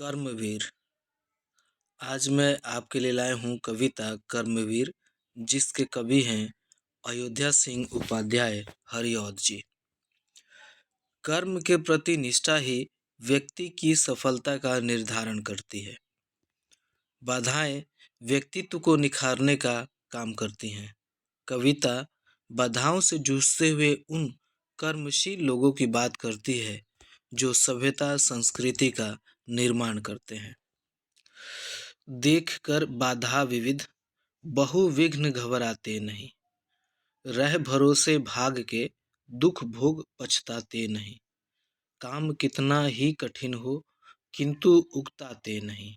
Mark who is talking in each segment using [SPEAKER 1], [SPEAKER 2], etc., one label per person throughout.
[SPEAKER 1] कर्मवीर। आज मैं आपके लिए लाया हूँ कविता कर्मवीर, जिसके कवि हैं अयोध्या सिंह उपाध्याय हरिऔध जी। कर्म के प्रति निष्ठा ही व्यक्ति की सफलता का निर्धारण करती है। बाधाएं व्यक्तित्व को निखारने का काम करती हैं। कविता बाधाओं से जूझते हुए उन कर्मशील लोगों की बात करती है जो सभ्यता संस्कृति का निर्माण करते हैं। देख कर बाधा विविध बहु विघ्न घबराते नहीं, रह भरोसे भाग के दुख भोग पछताते नहीं। काम कितना ही कठिन हो किंतु उकताते नहीं,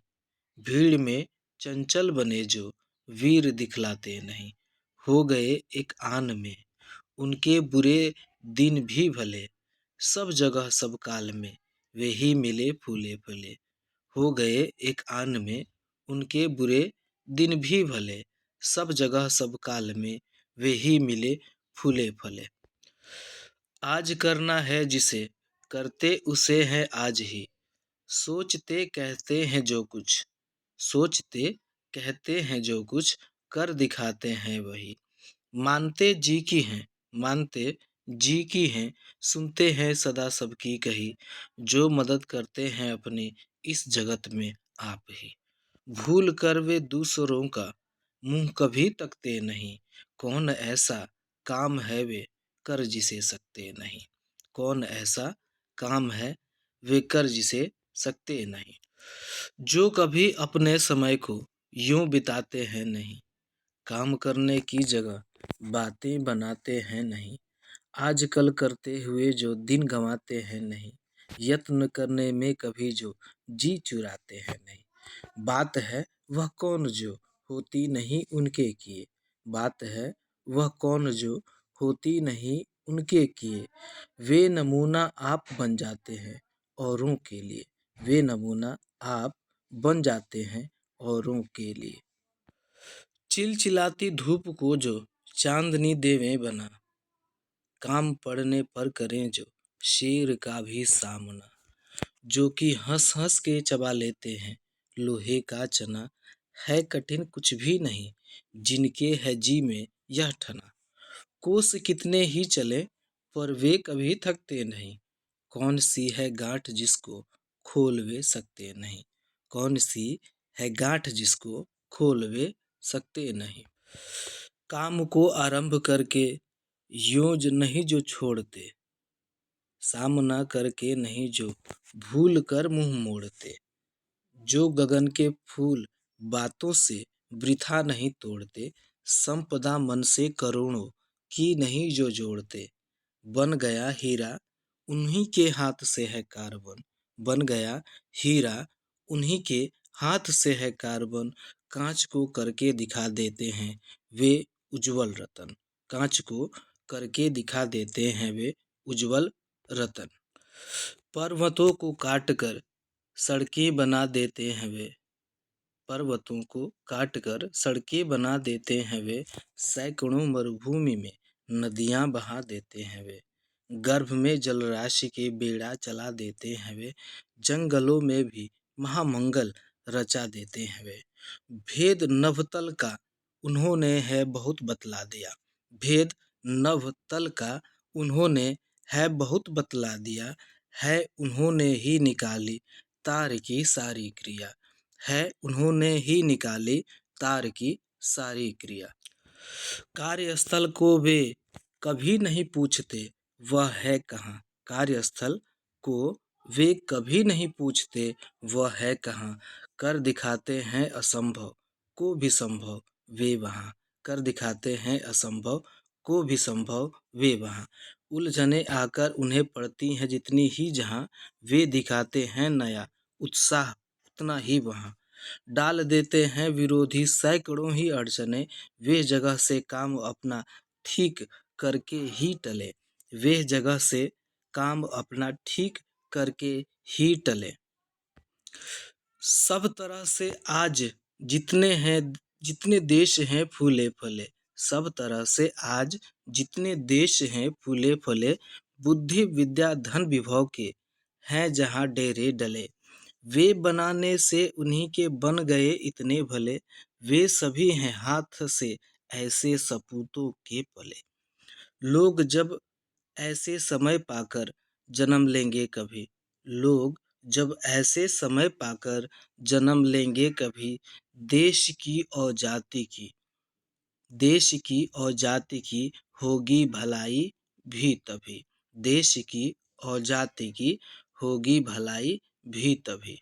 [SPEAKER 1] भीड़ में चंचल बने जो वीर दिखलाते नहीं। हो गए एक आन में उनके बुरे दिन भी भले, सब जगह सब काल में वे ही मिले फूले फले। हो गए एक आन में उनके बुरे दिन भी भले, सब जगह सब काल में वे ही मिले फूले फले। आज करना है जिसे करते उसे है आज ही, सोचते कहते हैं जो कुछ, सोचते कहते हैं जो कुछ कर दिखाते हैं वही। मानते जी की हैं, मानते जी की हैं, सुनते हैं सदा सबकी कही, जो मदद करते हैं अपने इस जगत में आप ही। भूल कर वे दूसरों का मुंह कभी तकते नहीं, कौन ऐसा काम है वे कर जिसे सकते नहीं। कौन ऐसा काम है वे कर जिसे सकते नहीं। जो कभी अपने समय को यूं बिताते हैं नहीं, काम करने की जगह बातें बनाते हैं नहीं। आजकल करते हुए जो दिन गंवाते हैं नहीं, यत्न करने में कभी जो जी चुराते हैं नहीं। बात है वह कौन जो होती नहीं उनके किए, बात है वह कौन जो होती नहीं उनके किए। वे नमूना आप बन जाते हैं औरों के लिए, वे नमूना आप बन जाते हैं औरों के लिए। चिलचिलाती धूप को जो चांदनी देवें बना, काम पड़ने पर करें जो शेर का भी सामना। जो कि हंस हंस के चबा लेते हैं लोहे का चना, है कठिन कुछ भी नहीं जिनके है जी में यह ठना। कोस कितने ही चले पर वे कभी थकते नहीं, कौन सी है गांठ जिसको खोल वे सकते नहीं। कौन सी है गांठ जिसको खोल वे सकते नहीं। काम को आरंभ करके योज नहीं जो छोड़ते, सामना करके नहीं जो भूल कर मुंह मोड़ते। जो गगन के फूल बातों से वृथा नहीं तोड़ते, संपदा मन से करोड़ों की नहीं जो जोड़ते। बन गया हीरा उन्हीं के हाथ से है कार्बन, बन गया हीरा उन्हीं के हाथ से है कार्बन। कांच को करके दिखा देते हैं वे उज्जवल रतन, कांच को करके दिखा देते हैं वे उज्जवल रतन। पर्वतों को काट कर सड़कें बना देते हैं वे, पर्वतों को काट कर सड़कें बना देते हैं वे। सैकड़ों मरुभूमि में नदियां बहा देते हैं वे, गर्भ में जलराशि के बेड़ा चला देते हैं वे। जंगलों में भी महामंगल रचा देते हैं वे। भेद नभतल का उन्होंने है बहुत बतला दिया, भेद नभतल का उन्होंने है बहुत बतला दिया। है उन्होंने ही निकाली तार की सारी क्रिया, है उन्होंने ही निकाली तार की सारी क्रिया। कार्यस्थल को वे कभी नहीं पूछते वह है कहाँ, कार्यस्थल को वे कभी नहीं पूछते वह है कहाँ। कर दिखाते हैं असंभव को भी संभव वे वहाँ, कर दिखाते हैं असंभव को भी संभव वे वहाँ। उलझने आकर उन्हें पड़ती हैं जितनी ही जहाँ, वे दिखाते हैं नया उत्साह उतना ही वहाँ। डाल देते हैं विरोधी सैकड़ों ही अड़चने, वे जगह से काम अपना ठीक करके ही टले, वे जगह से काम अपना ठीक करके ही टले। सब तरह से आज जितने देश हैं फूले फले, सब तरह से आज जितने देश हैं फूले फले। बुद्धि विद्या धन विभव के हैं जहाँ डेरे डले, वे बनाने से उन्हीं के बन गए इतने भले, वे सभी हैं हाथ से ऐसे सपूतों के पले। लोग जब ऐसे समय पाकर जन्म लेंगे कभी, लोग जब ऐसे समय पाकर जन्म लेंगे कभी, देश की और जाति की देश की और जाति की होगी भलाई भी तभी। देश की और जाति की होगी भलाई भी तभी।